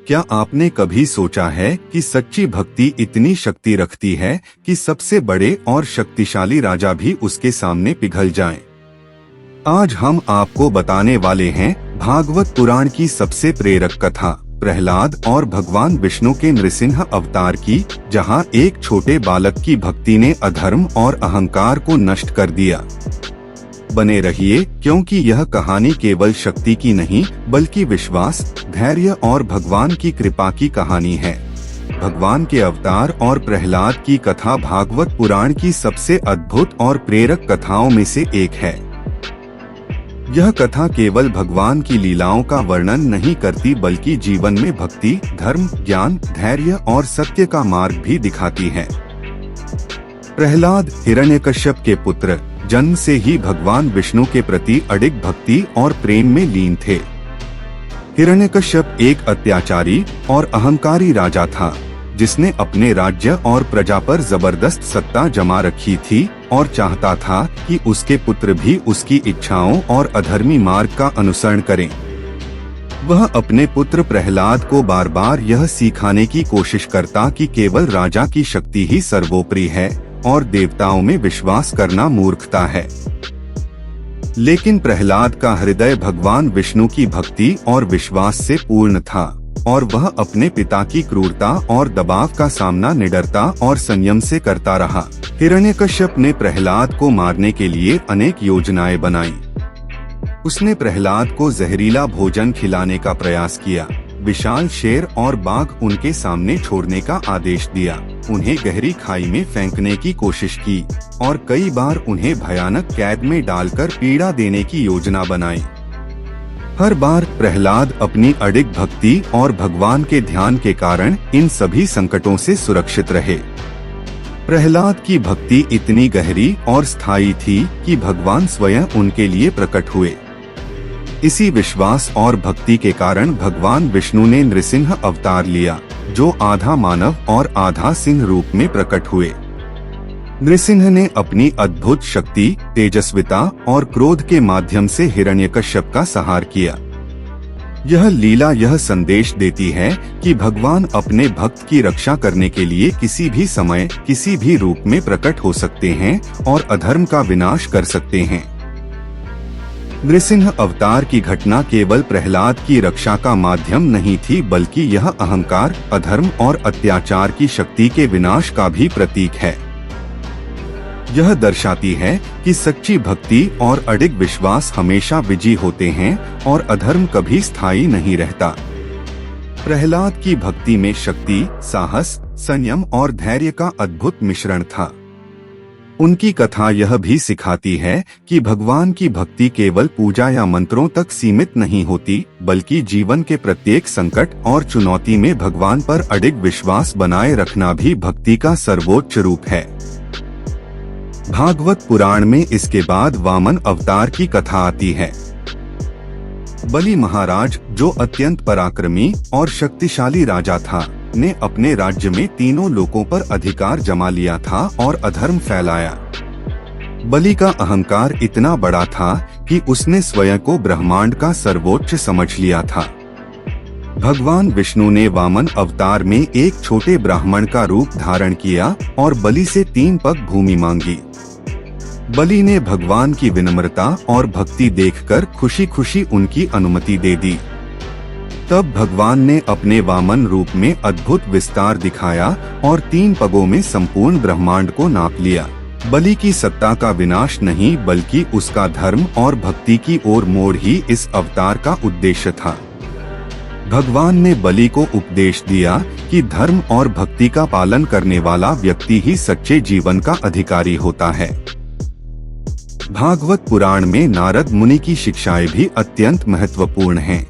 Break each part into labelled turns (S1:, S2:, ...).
S1: क्या आपने कभी सोचा है कि सच्ची भक्ति इतनी शक्ति रखती है कि सबसे बड़े और शक्तिशाली राजा भी उसके सामने पिघल जाएं? आज हम आपको बताने वाले हैं भागवत पुराण की सबसे प्रेरक कथा, प्रहलाद और भगवान विष्णु के नृसिंह अवतार की, जहां एक छोटे बालक की भक्ति ने अधर्म और अहंकार को नष्ट कर दिया। बने रहिए, क्योंकि यह कहानी केवल शक्ति की नहीं बल्कि विश्वास, धैर्य और भगवान की कृपा की कहानी है। भगवान के अवतार और प्रहलाद की कथा भागवत पुराण की सबसे अद्भुत और प्रेरक कथाओं में से एक है। यह कथा केवल भगवान की लीलाओं का वर्णन नहीं करती बल्कि जीवन में भक्ति, धर्म, ज्ञान, धैर्य और सत्य का मार्ग भी दिखाती है। प्रहलाद हिरण्यकश्यप के पुत्र, जन्म से ही भगवान विष्णु के प्रति अडिग भक्ति और प्रेम में लीन थे। हिरण्यकश्यप एक अत्याचारी और अहंकारी राजा था, जिसने अपने राज्य और प्रजा पर जबरदस्त सत्ता जमा रखी थी और चाहता था कि उसके पुत्र भी उसकी इच्छाओं और अधर्मी मार्ग का अनुसरण करें। वह अपने पुत्र प्रहलाद को बार बार यह सिखाने की कोशिश करता कि केवल राजा की शक्ति ही सर्वोपरि है और देवताओं में विश्वास करना मूर्खता है। लेकिन प्रहलाद का हृदय भगवान विष्णु की भक्ति और विश्वास से पूर्ण था और वह अपने पिता की क्रूरता और दबाव का सामना निडरता और संयम से करता रहा। हिरण्यकश्यप ने प्रहलाद को मारने के लिए अनेक योजनाएं बनाई। उसने प्रहलाद को जहरीला भोजन खिलाने का प्रयास किया, विशाल शेर और बाघ उनके सामने छोड़ने का आदेश दिया, उन्हें गहरी खाई में फेंकने की कोशिश की और कई बार उन्हें भयानक कैद में डालकर पीड़ा देने की योजना बनाई। हर बार प्रहलाद अपनी अडिग भक्ति और भगवान के ध्यान के कारण इन सभी संकटों से सुरक्षित रहे। प्रहलाद की भक्ति इतनी गहरी और स्थायी थी कि भगवान स्वयं उनके लिए प्रकट हुए। इसी विश्वास और भक्ति के कारण भगवान विष्णु ने नृसिंह अवतार लिया, जो आधा मानव और आधा सिंह रूप में प्रकट हुए। नृसिंह ने अपनी अद्भुत शक्ति, तेजस्विता और क्रोध के माध्यम से हिरण्यकश्यप का संहार किया। यह लीला यह संदेश देती है कि भगवान अपने भक्त की रक्षा करने के लिए किसी भी समय, किसी भी रूप में प्रकट हो सकते हैं और अधर्म का विनाश कर सकते हैं। नृसिंह अवतार की घटना केवल प्रहलाद की रक्षा का माध्यम नहीं थी बल्कि यह अहंकार, अधर्म और अत्याचार की शक्ति के विनाश का भी प्रतीक है। यह दर्शाती है कि सच्ची भक्ति और अडिग विश्वास हमेशा विजयी होते हैं और अधर्म कभी स्थायी नहीं रहता। प्रहलाद की भक्ति में शक्ति, साहस, संयम और धैर्य का अद्भुत मिश्रण था। उनकी कथा यह भी सिखाती है कि भगवान की भक्ति केवल पूजा या मंत्रों तक सीमित नहीं होती बल्कि जीवन के प्रत्येक संकट और चुनौती में भगवान पर अडिग विश्वास बनाए रखना भी भक्ति का सर्वोच्च रूप है। भागवत पुराण में इसके बाद वामन अवतार की कथा आती है। बलि महाराज, जो अत्यंत पराक्रमी और शक्तिशाली राजा था, ने अपने राज्य में तीनों लोकों पर अधिकार जमा लिया था और अधर्म फैलाया। बलि का अहंकार इतना बड़ा था कि उसने स्वयं को ब्रह्मांड का सर्वोच्च समझ लिया था। भगवान विष्णु ने वामन अवतार में एक छोटे ब्राह्मण का रूप धारण किया और बलि से 3 पग भूमि मांगी। बलि ने भगवान की विनम्रता और भक्ति देखकर खुशी खुशी उनकी अनुमति दे दी। तब भगवान ने अपने वामन रूप में अद्भुत विस्तार दिखाया और 3 पगों में संपूर्ण ब्रह्मांड को नाप लिया। बलि की सत्ता का विनाश नहीं बल्कि उसका धर्म और भक्ति की ओर मोड़ ही इस अवतार का उद्देश्य था। भगवान ने बलि को उपदेश दिया कि धर्म और भक्ति का पालन करने वाला व्यक्ति ही सच्चे जीवन का अधिकारी होता है। भागवत पुराण में नारद मुनि की शिक्षाएं भी अत्यंत महत्वपूर्ण हैं।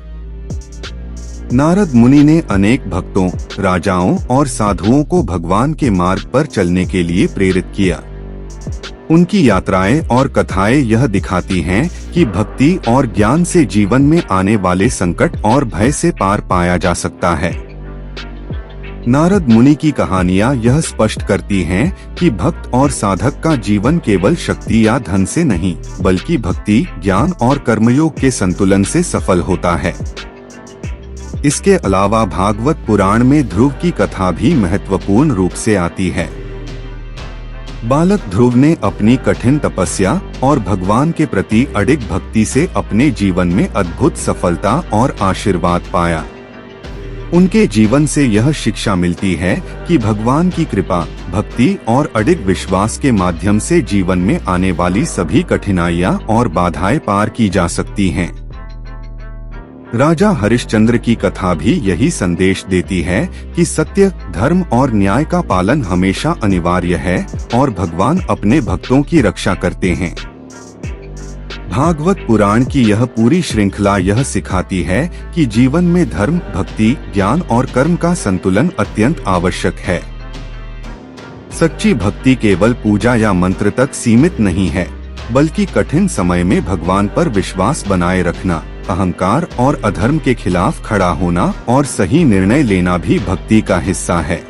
S1: नारद मुनि ने अनेक भक्तों, राजाओं और साधुओं को भगवान के मार्ग पर चलने के लिए प्रेरित किया। उनकी यात्राएं और कथाएं यह दिखाती हैं कि भक्ति और ज्ञान से जीवन में आने वाले संकट और भय से पार पाया जा सकता है। नारद मुनि की कहानियां यह स्पष्ट करती हैं कि भक्त और साधक का जीवन केवल शक्ति या धन से नहीं बल्कि भक्ति, ज्ञान और कर्मयोग के संतुलन से सफल होता है। इसके अलावा भागवत पुराण में ध्रुव की कथा भी महत्वपूर्ण रूप से आती है। बालक ध्रुव ने अपनी कठिन तपस्या और भगवान के प्रति अडिग भक्ति से अपने जीवन में अद्भुत सफलता और आशीर्वाद पाया। उनके जीवन से यह शिक्षा मिलती है कि भगवान की कृपा, भक्ति और अडिग विश्वास के माध्यम से जीवन में आने वाली सभी कठिनाइयां और बाधाएं पार की जा सकती हैं। राजा हरिश्चंद्र की कथा भी यही संदेश देती है कि सत्य, धर्म और न्याय का पालन हमेशा अनिवार्य है और भगवान अपने भक्तों की रक्षा करते हैं। भागवत पुराण की यह पूरी श्रृंखला यह सिखाती है कि जीवन में धर्म, भक्ति, ज्ञान और कर्म का संतुलन अत्यंत आवश्यक है। सच्ची भक्ति केवल पूजा या मंत्र तक सीमित नहीं है, बल्कि कठिन समय में भगवान पर विश्वास बनाए रखना, अहंकार और अधर्म के खिलाफ खड़ा होना और सही निर्णय लेना भी भक्ति का हिस्सा है।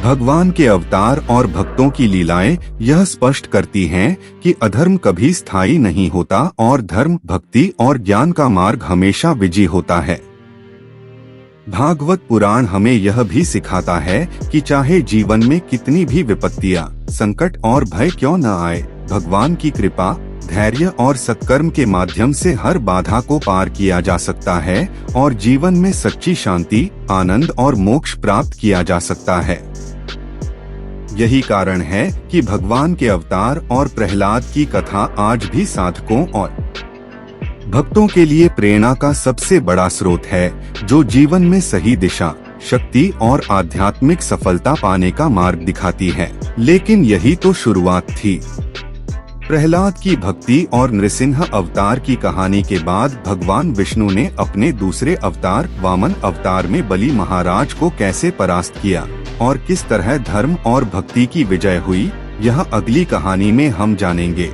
S1: भगवान के अवतार और भक्तों की लीलाएं यह स्पष्ट करती हैं कि अधर्म कभी स्थायी नहीं होता और धर्म, भक्ति और ज्ञान का मार्ग हमेशा विजयी होता है। भागवत पुराण हमें यह भी सिखाता है कि चाहे जीवन में कितनी भी विपत्तियां, संकट और भय क्यों न आए, भगवान की कृपा, धैर्य और सत्कर्म के माध्यम से हर बाधा को पार किया जा सकता है और जीवन में सच्ची शांति, आनंद और मोक्ष प्राप्त किया जा सकता है। यही कारण है कि भगवान के अवतार और प्रहलाद की कथा आज भी साधकों और भक्तों के लिए प्रेरणा का सबसे बड़ा स्रोत है, जो जीवन में सही दिशा, शक्ति और आध्यात्मिक सफलता पाने का मार्ग दिखाती है। लेकिन यही तो शुरुआत थी। प्रहलाद की भक्ति और नृसिंह अवतार की कहानी के बाद भगवान विष्णु ने अपने दूसरे अवतार वामन अवतार में बलि महाराज को कैसे परास्त किया और किस तरह धर्म और भक्ति की विजय हुई, यह अगली कहानी में हम जानेंगे।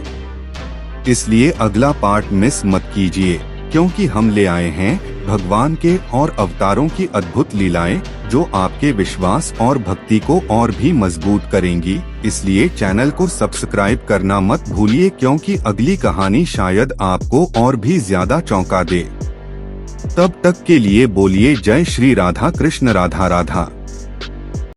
S1: इसलिए अगला पार्ट मिस मत कीजिए, क्योंकि हम ले आए हैं भगवान के और अवतारों की अद्भुत लीलाएं, जो आपके विश्वास और भक्ति को और भी मजबूत करेंगी। इसलिए चैनल को सब्सक्राइब करना मत भूलिए, क्योंकि अगली कहानी शायद आपको और भी ज्यादा चौंका दे। तब तक के लिए बोलिए जय श्री राधा कृष्ण, राधा राधा।